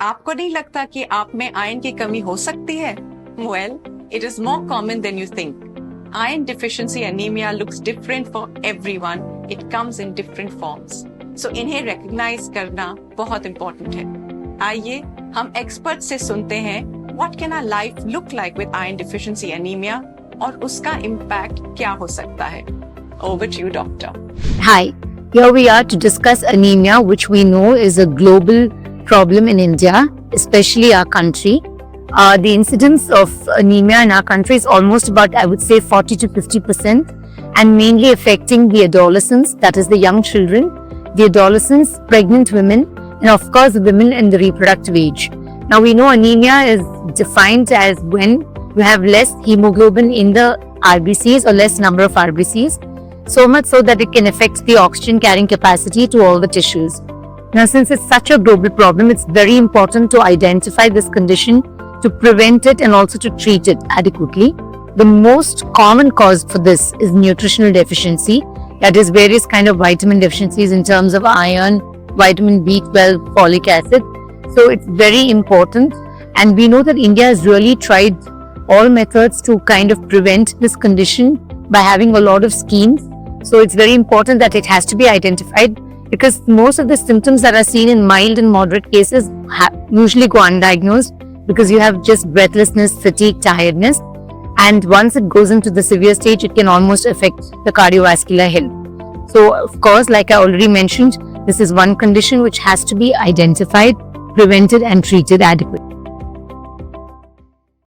आपको नहीं लगता कि आप में आयरन की कमी हो सकती है? Well, it is more common than you think. Iron deficiency anemia looks different for everyone. It comes in different forms. So इन्हें recognize करना बहुत important है. आइए हम एक्सपर्ट से सुनते हैं What can our life look like with iron deficiency anemia और उसका impact क्या हो सकता है? Over to you, doctor. Hi, here we are to discuss anemia, which we know is a global problem in India, especially our country. The incidence of anemia in our country is almost about, I would say, 40 to 50%, and mainly affecting the adolescents, that is the young children, the adolescents, pregnant women, and of course women in the reproductive age. Now we know anemia is defined as when you have less hemoglobin in the RBCs or less number of RBCs, so much so that it can affect the oxygen carrying capacity to all the tissues. Now, since it's such a global problem, it's very important to identify this condition, to prevent it and also to treat it adequately. The most common cause for this is nutritional deficiency, that is various kind of vitamin deficiencies in terms of iron, vitamin B12, folic acid. So it's very important, and we know that India has really tried all methods to kind of prevent this condition by having a lot of schemes. So it's very important that it has to be identified, because most of the symptoms that are seen in mild and moderate cases usually go undiagnosed, because you have just breathlessness, fatigue, tiredness, and once it goes into the severe stage, it can almost affect the cardiovascular health. So of course, like I already mentioned, this is one condition which has to be identified, prevented and treated adequately.